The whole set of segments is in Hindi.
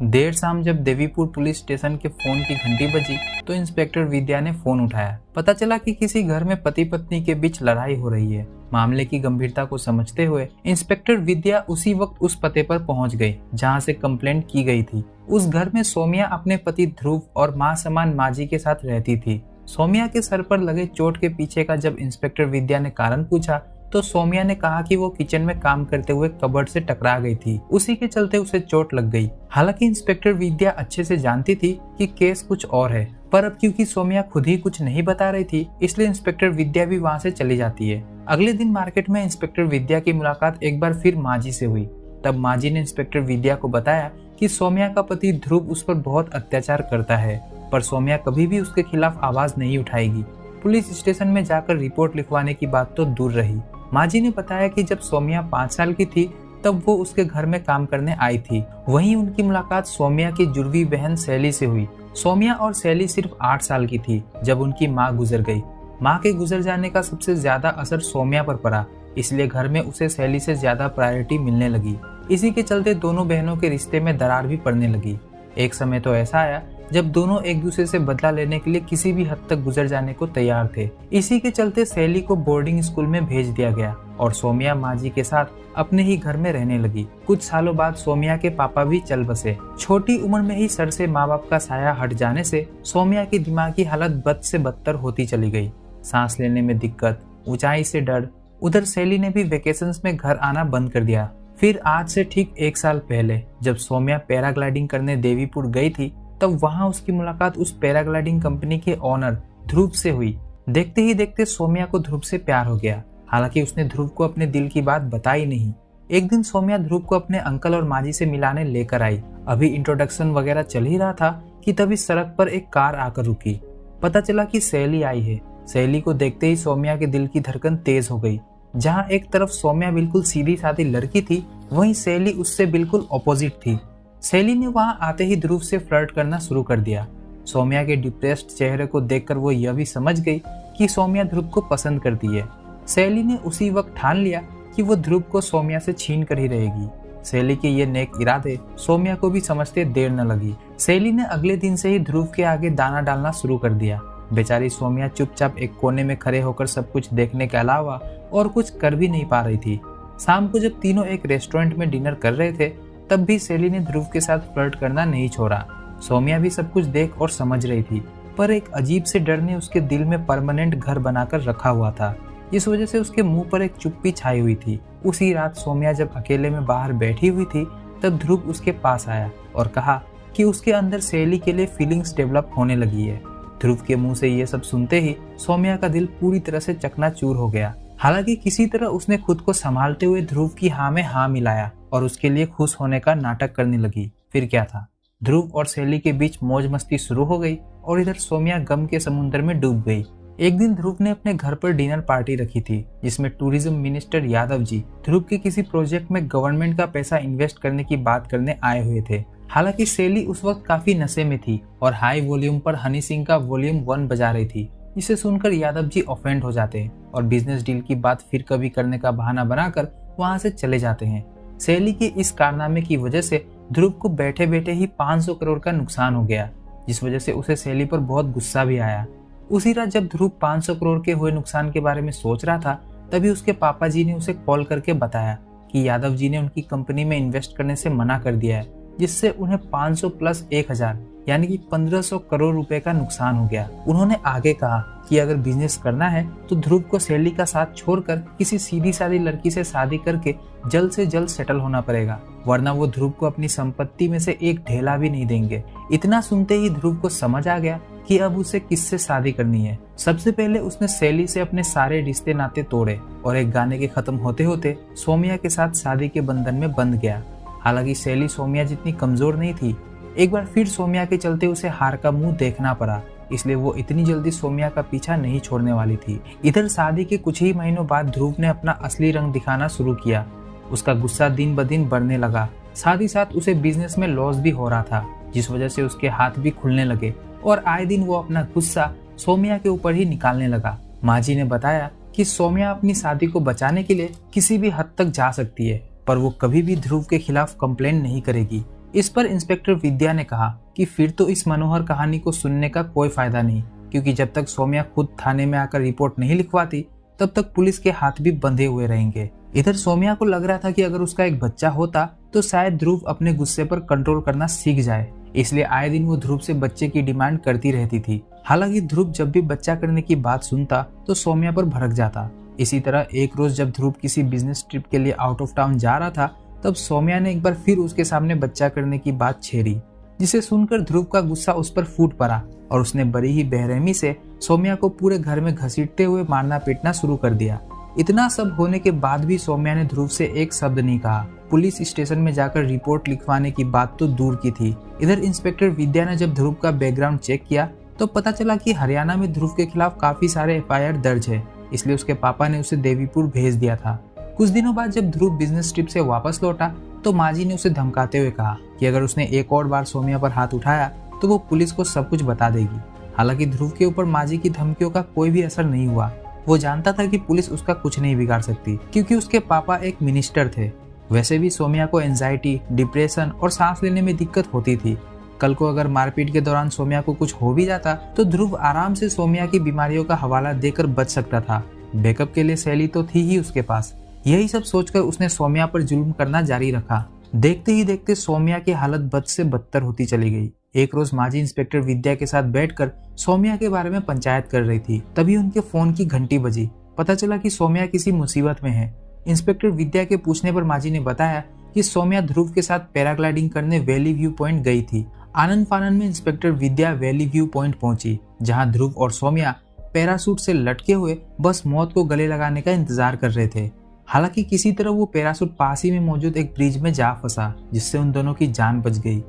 देर शाम जब देवीपुर पुलिस स्टेशन के फोन की घंटी बजी तो इंस्पेक्टर विद्या ने फोन उठाया। पता चला कि किसी घर में पति पत्नी के बीच लड़ाई हो रही है। मामले की गंभीरता को समझते हुए इंस्पेक्टर विद्या उसी वक्त उस पते पर पहुंच गई जहां से कंप्लेंट की गई थी। उस घर में सौम्या अपने पति ध्रुव और मां समान माजी के साथ रहती थी। सौम्या के सर पर लगे चोट के पीछे का जब इंस्पेक्टर विद्या ने कारण पूछा तो सौम्या ने कहा कि वो किचन में काम करते हुए कबर्ड से टकरा गई थी, उसी के चलते उसे चोट लग गई। हालांकि इंस्पेक्टर विद्या अच्छे से जानती थी कि केस कुछ और है, पर अब क्योंकि सौम्या खुद ही कुछ नहीं बता रही थी इसलिए इंस्पेक्टर विद्या भी वहां से चली जाती है। अगले दिन मार्केट में इंस्पेक्टर विद्या की मुलाकात एक बार फिर माजी से हुई। तब माजी ने इंस्पेक्टर विद्या को बताया कि सौम्या का पति ध्रुव उस पर बहुत अत्याचार करता है, पर सौम्या कभी भी उसके खिलाफ आवाज नहीं उठाएगी। पुलिस स्टेशन में जाकर रिपोर्ट लिखवाने की बात तो दूर रही। माजी ने बताया कि जब सौम्या 5 साल की थी तब वो उसके घर में काम करने आई थी। वहीं उनकी मुलाकात सौम्या की जुड़वी बहन शैली से हुई। सौम्या और शैली सिर्फ 8 साल की थी जब उनकी मां गुजर गई। मां के गुजर जाने का सबसे ज्यादा असर सौम्या पर पड़ा, इसलिए घर में उसे शैली से ज्यादा प्रायोरिटी मिलने लगी। इसी के चलते दोनों बहनों के रिश्ते में दरार भी पड़ने लगी। एक समय तो ऐसा आया जब दोनों एक दूसरे से बदला लेने के लिए किसी भी हद तक गुजर जाने को तैयार थे। इसी के चलते शैली को बोर्डिंग स्कूल में भेज दिया गया और सौम्या माजी के साथ अपने ही घर में रहने लगी। कुछ सालों बाद सौम्या के पापा भी चल बसे। छोटी उम्र में ही सर से माँ बाप का साया हट जाने से सौम्या की दिमागी हालत बद से बदतर होती चली गई। सांस लेने में दिक्कत, ऊंचाई से डर। उधर शैली ने भी वेकेशंस में घर आना बंद कर दिया। फिर आज से ठीक 1 साल पहले जब सौम्या पैराग्लाइडिंग करने देवीपुर गई थी तब वहां उसकी मुलाकात उस पैराग्लाइडिंग कंपनी के ओनर ध्रुव से हुई। देखते ही देखते सौम्या को ध्रुव से प्यार हो गया। हालांकि उसने ध्रुव को अपने दिल की बात बताई नहीं। एक दिन सौम्या ध्रुव को अपने अंकल और माजी से मिलाने लेकर आई। अभी इंट्रोडक्शन वगैरह चल ही रहा था कि तभी सड़क पर एक कार आकर रुकी। पता चला कि शैली आई है। शैली को देखते ही सौम्या के दिल की धड़कन तेज हो गई। जहाँ एक तरफ सौम्या बिल्कुल सीधी सादी लड़की थी, वहीं शैली उससे बिल्कुल ऑपोजिट थी। शैली ने वहां आते ही ध्रुव से फ्लर्ट करना शुरू कर दिया। सौम्या के डिप्रेस्ड चेहरे को देखकर वो यह भी समझ गई कि सौम्या ध्रुव को पसंद करती है। शैली ने उसी वक्त ठान लिया कि वो ध्रुव को सौम्या से छीन कर ही रहेगी। शैली के ये नेक इरादे सौम्या को भी समझते देर न लगी। शैली ने अगले दिन से ही ध्रुव के आगे दाना डालना शुरू कर दिया। बेचारी सौम्या चुपचाप एक कोने में खड़े होकर सब कुछ देखने के अलावा और कुछ कर भी नहीं पा रही थी। शाम को जब तीनों एक रेस्टोरेंट में डिनर कर रहे थे तब भी शैली ने ध्रुव के साथ फ्लर्ट करना नहीं छोड़ा। सौम्या भी सब कुछ देख और समझ रही थी, पर एक अजीब से डर ने उसके दिल में परमानेंट घर बनाकर रखा हुआ था। इस वजह से उसके मुंह पर एक चुप्पी छाई हुई थी। उसी रात सौम्या जब अकेले में बाहर बैठी हुई थी तब ध्रुव उसके पास आया और कहा कि उसके अंदर शैली के लिए फीलिंग्स डेवलप होने लगी है। ध्रुव के मुंह से ये सब सुनते ही सौम्या का दिल पूरी तरह से चकनाचूर हो गया। हालांकि किसी तरह उसने खुद को संभालते हुए ध्रुव की हाँ में हाँ मिलाया और उसके लिए खुश होने का नाटक करने लगी। फिर क्या था, ध्रुव और शैली के बीच मौज मस्ती शुरू हो गई और इधर सौम्या गम के समुद्र में डूब गई। एक दिन ध्रुव ने अपने घर पर डिनर पार्टी रखी थी जिसमें टूरिज्म मिनिस्टर यादव जी ध्रुव के किसी प्रोजेक्ट में गवर्नमेंट का पैसा इन्वेस्ट करने की बात करने आए हुए थे। हालांकि शैली उस वक्त काफी नशे में थी और हाई वॉल्यूम पर हनी सिंह का वॉल्यूम 1 बजा रही थी। इसे सुनकर यादव जी ऑफेंड हो जाते हैं और बिजनेस डील की बात फिर कभी करने का बहाना बनाकर वहां से चले जाते हैं। शैली के इस कारनामे की वजह से ध्रुव को बैठे बैठे ही 500 करोड़ का नुकसान हो गया, जिस वजह से उसे शैली पर बहुत गुस्सा भी आया। उसी रात जब ध्रुव 500 करोड़ के हुए नुकसान के बारे में सोच रहा था तभी उसके पापा जी ने उसे कॉल करके बताया कि यादव जी ने उनकी कंपनी में इन्वेस्ट करने से मना कर दिया है, जिससे उन्हें 500 प्लस 1000 यानी कि 1500 करोड़ रुपए का नुकसान हो गया। उन्होंने आगे कहा कि अगर बिजनेस करना है तो ध्रुव को शैली का साथ छोड़कर किसी सीधी सादी लड़की से शादी करके जल्द से जल्द सेटल होना पड़ेगा, वरना वो ध्रुव को अपनी संपत्ति में से एक ढेला भी नहीं देंगे। इतना सुनते ही ध्रुव को समझ आ गया कि अब उसे किससे शादी करनी है। सबसे पहले उसने शैली से अपने सारे रिश्ते नाते तोड़े और एक गाने के खत्म होते होते सौम्या के साथ शादी के बंधन में बंध गया। हालांकि शैली सौम्या जितनी कमजोर नहीं थी। एक बार फिर सौम्या के चलते उसे हार का मुंह देखना पड़ा, इसलिए वो इतनी जल्दी सौम्या का पीछा नहीं छोड़ने वाली थी। इधर शादी के कुछ ही महीनों बाद ध्रुव ने अपना असली रंग दिखाना शुरू किया। उसका गुस्सा दिन ब दिन बढ़ने लगा। साथ ही साथ उसे बिजनेस में लॉस भी हो रहा था, जिस वजह से उसके हाथ भी खुलने लगे और आए दिन वो अपना गुस्सा सौम्या के ऊपर ही निकालने लगा। माजी ने बताया कि सौम्या अपनी शादी को बचाने के लिए किसी भी हद तक जा सकती है, पर वो कभी भी ध्रुव के खिलाफ कंप्लेन नहीं करेगी। इस पर इंस्पेक्टर विद्या ने कहा कि फिर तो इस मनोहर कहानी को सुनने का कोई फायदा नहीं, क्योंकि जब तक सौम्या खुद थाने में आकर रिपोर्ट नहीं लिखवाती तब तक पुलिस के हाथ भी बंधे हुए रहेंगे। इधर सौम्या को लग रहा था कि अगर उसका एक बच्चा होता तो शायद ध्रुव अपने गुस्से पर कंट्रोल करना सीख जाए, इसलिए आए दिन वो ध्रुव से बच्चे की डिमांड करती रहती थी। हालांकि ध्रुव जब भी बच्चा करने की बात सुनता तो सौम्या पर भड़क जाता। इसी तरह एक रोज जब ध्रुव किसी बिजनेस ट्रिप के लिए आउट ऑफ टाउन जा रहा था तब सौम्या ने एक बार फिर उसके सामने बच्चा करने की बात छेड़ी, जिसे सुनकर ध्रुव का गुस्सा उस पर फूट पड़ा और उसने बड़ी ही बेरहमी से सौम्या को पूरे घर में घसीटते हुए मारना पीटना शुरू कर दिया। इतना सब होने के बाद भी सौम्या ने ध्रुव से एक शब्द नहीं कहा। पुलिस स्टेशन में जाकर रिपोर्ट लिखवाने की बात तो दूर की थी। इधर इंस्पेक्टर विद्या ने जब ध्रुव का बैकग्राउंड चेक किया तो पता चला कि हरियाणा में ध्रुव के खिलाफ काफी सारे FIR दर्ज है, इसलिए उसके पापा ने उसे देवीपुर भेज दिया था। कुछ दिनों बाद जब ध्रुव बिजनेस ट्रिप से वापस लौटा तो माजी ने उसे धमकाते हुए कहा कि अगर उसने एक और बार सौम्या पर हाथ उठाया तो वो पुलिस को सब कुछ बता देगी। हालांकि ध्रुव के ऊपर माजी की धमकियों का कोई भी असर नहीं हुआ। वो जानता था कि पुलिस उसका कुछ नहीं बिगाड़ सकती, क्योंकि उसके पापा एक मिनिस्टर थे। वैसे भी सौम्या को एंजाइटी, डिप्रेशन और सांस लेने में दिक्कत होती थी। कल को अगर मारपीट के दौरान सौम्या को कुछ हो भी जाता तो ध्रुव आराम से सौम्या की बीमारियों का हवाला देकर बच सकता था। बैकअप के लिए शैली तो थी ही उसके पास। यही सब सोचकर उसने सौम्या पर जुल्म करना जारी रखा। देखते ही देखते सौम्या की हालत बद से बदतर होती चली गई। एक रोज माजी इंस्पेक्टर विद्या के साथ बैठकर सौम्या के बारे में पंचायत कर रही थी। तभी उनके फोन की घंटी बजी। पता चला कि सौम्या किसी मुसीबत में है। इंस्पेक्टर विद्या के पूछने पर माजी ने बताया कि सौम्या ध्रुव के साथ पैराग्लाइडिंग करने वैली व्यू पॉइंट गई थी। आनंद फानन में इंस्पेक्टर विद्या वैली व्यू पॉइंट पहुंची, जहां ध्रुव और सौम्या पैराशूट से लटके हुए बस मौत को गले लगाने का इंतजार कर रहे थे। हालांकि किसी तरह वो पैराशूट पास ही में मौजूद एक ब्रिज में जा फंसा, जिससे उन दोनों की जान बच गई।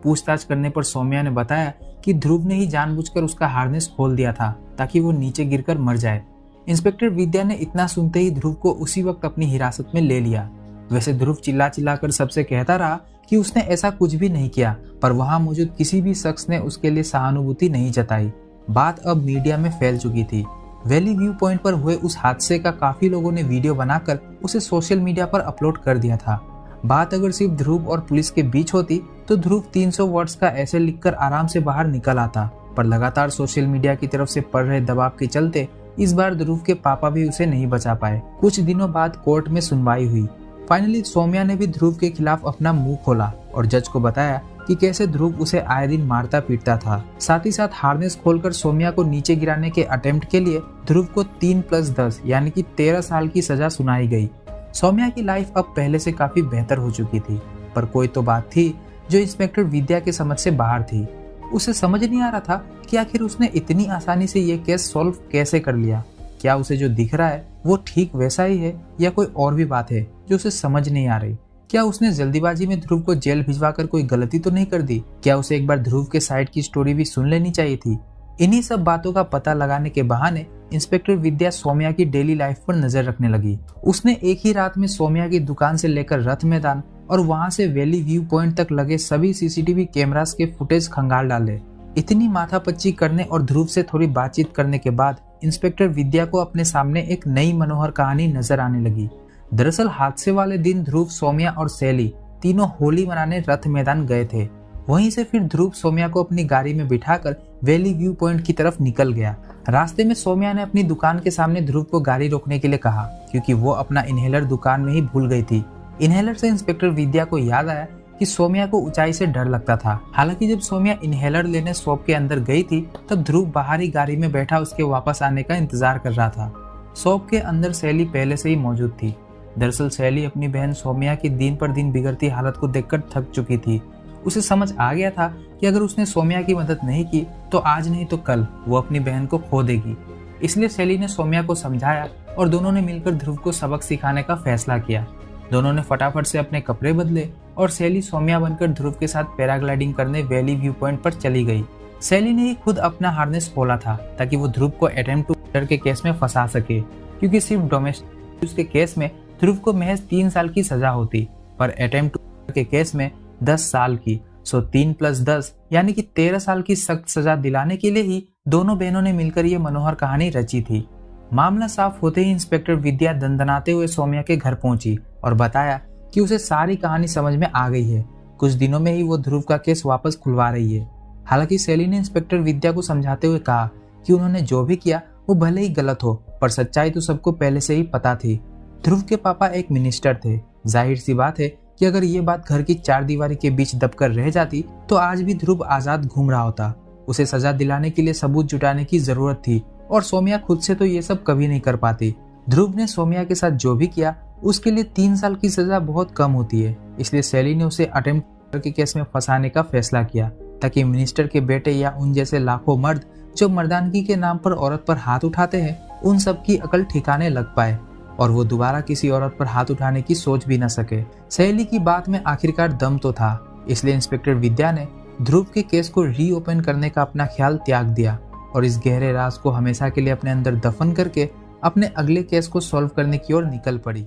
पूछताछ करने पर सौम्या ने बताया कि ध्रुव ने ही जानबूझकर उसका हार्नेस खोल दिया था ताकि वो नीचे गिरकर मर जाए। इंस्पेक्टर विद्या ने इतना सुनते ही ध्रुव को उसी वक्त अपनी हिरासत में ले लिया। वैसे ध्रुव चिल्ला चिल्लाकर सबसे कहता रहा कि उसने ऐसा कुछ भी नहीं किया, पर वहां मौजूद किसी भी शख्स ने उसके लिए सहानुभूति नहीं जताई। बात अब मीडिया में फैल चुकी थी। वैली व्यू पॉइंट पर हुए उस हादसे का काफी लोगों ने वीडियो बनाकर उसे सोशल मीडिया पर अपलोड कर दिया था। बात अगर सिर्फ ध्रुव और पुलिस के बीच होती तो ध्रुव 300 वर्ड्स का ऐसे लिखकर आराम से बाहर निकल आता, पर लगातार सोशल मीडिया की तरफ से पड़ रहे दबाव के चलते इस बार ध्रुव के पापा भी उसे नहीं बचा पाए। कुछ दिनों बाद कोर्ट में सुनवाई हुई। फाइनली सौम्या ने भी ध्रुव के खिलाफ अपना मुंह खोला और जज को बताया कि कैसे ध्रुव उसे आए दिन मारता पीटता था। साथ ही साथ हार्नेस खोलकर सौम्या को नीचे गिराने के अटेम्प्ट के लिए ध्रुव को 3+10 यानी कि 13 साल की सजा सुनाई गई। सौम्या की लाइफ अब पहले से काफी बेहतर हो चुकी थी, पर कोई तो बात थी जो इंस्पेक्टर विद्या के समझ से बाहर थी। उसे समझ नहीं आ रहा था कि आखिर उसने इतनी आसानी से ये केस सॉल्व कैसे कर लिया। क्या उसे जो दिख रहा है वो ठीक वैसा ही है या कोई और भी बात है जो उसे समझ नहीं आ रही। क्या उसने जल्दीबाजी में ध्रुव को जेल भिजवाकर कोई गलती तो नहीं कर दी? क्या उसे एक बार ध्रुव के साइड की स्टोरी भी सुन लेनी चाहिए थी? इन्हीं सब बातों का पता लगाने के बहाने इंस्पेक्टर विद्या सौम्या की डेली लाइफ पर नजर रखने लगी। उसने एक ही रात में सौम्या की दुकान से लेकर रथ मैदान और वहां से वैली व्यू पॉइंट तक लगे सभी CCTV कैमरास के फुटेज खंगाल डाले। इतनी माथापच्ची करने और ध्रुव से थोड़ी बातचीत करने के बाद इंस्पेक्टर विद्या को अपने सामने एक नई मनोहर कहानी नजर आने लगी। दरअसल हादसे वाले दिन ध्रुव, सौम्या और शैली तीनों होली मनाने रथ मैदान गए थे। वहीं से फिर ध्रुव सौम्या को अपनी गाड़ी में बिठाकर वैली व्यू पॉइंट की तरफ निकल गया। रास्ते में सौम्या ने अपनी दुकान के सामने ध्रुव को गाड़ी रोकने के लिए कहा, क्योंकि वो अपना इनहेलर दुकान में ही भूल गई थी। इनहेलर से इंस्पेक्टर विद्या को याद आया कि सौम्या को ऊंचाई से डर लगता था। हालांकि जब सौम्या इनहेलर लेने शॉप के अंदर गई थी तब ध्रुव बाहरी गाड़ी में बैठा उसके वापस आने का इंतजार कर रहा था। शॉप के अंदर शैली पहले से ही मौजूद थी। दरअसल शैली अपनी बहन सौम्या की दिन पर दिन बिगड़ती हालत को देखकर थक चुकी थी। उसे समझ आ गया था कि अगर उसने सौम्या की मदद नहीं की तो आज नहीं तो कल वो अपनी बहन को खो देगी। इसलिए शैली ने सौम्या को समझाया और दोनों ने मिलकर ध्रुव को सबक सिखाने का फैसला किया। दोनों ने फटाफट से अपने कपड़े बदले और शैली सौम्या बनकर ध्रुव के साथ पैराग्लाइडिंग करने वैली व्यू पॉइंट पर चली गई। शैली ने ही खुद अपना हार्नेस खोला था ताकि वो ध्रुव को अटेम्प्ट टू मर्डर के केस में फंसा सके, क्योंकि सिर्फ डोमेस्टिक के केस में ध्रुव को महज 3 साल की सजा होती, पर अटेम्प्ट टू मर्डर के केस में 10 साल की। 3+10 यानी कि 13 साल की सख्त सजा दिलाने के लिए ही दोनों बहनों ने मिलकर ये मनोहर कहानी रची थी। मामला साफ होते ही इंस्पेक्टर विद्या दंदनाते हुए सौम्या के घर पहुंची और बताया कि उसे सारी कहानी समझ में आ गई है। कुछ दिनों में ही वो ध्रुव का केस वापस खुलवा रही है। हालांकि शैली ने इंस्पेक्टर विद्या को समझाते हुए कहा कि उन्होंने जो भी किया वो भले ही गलत हो, पर सच्चाई तो सबको पहले से ही पता थी। ध्रुव के पापा एक मिनिस्टर थे। जाहिर सी बात है कि अगर ये बात घर की चार दीवारी के बीच दबकर रह जाती तो आज भी ध्रुव आजाद घूम रहा होता। उसे सजा दिलाने के लिए सबूत जुटाने की जरूरत थी और सौम्या खुद से तो ये सब कभी नहीं कर पाती। ध्रुव ने सौम्या के साथ जो भी किया उसके लिए 3 साल की सजा बहुत कम होती है, इसलिए शैली ने उसे अटेम्प्ट के केस में फंसाने का फैसला किया ताकि मिनिस्टर के बेटे या उन जैसे लाखों मर्द जो मर्दानगी के नाम पर औरत पर हाथ उठाते हैं उन सब की अकल ठिकाने लग पाए और वो दोबारा किसी औरत पर हाथ उठाने की सोच भी न सके। शैली की बात में आखिरकार दम तो था, इसलिए इंस्पेक्टर विद्या ने ध्रुव के केस को रीओपन करने का अपना ख्याल त्याग दिया और इस गहरे राज को हमेशा के लिए अपने अंदर दफन करके अपने अगले केस को सॉल्व करने की ओर निकल पड़ी।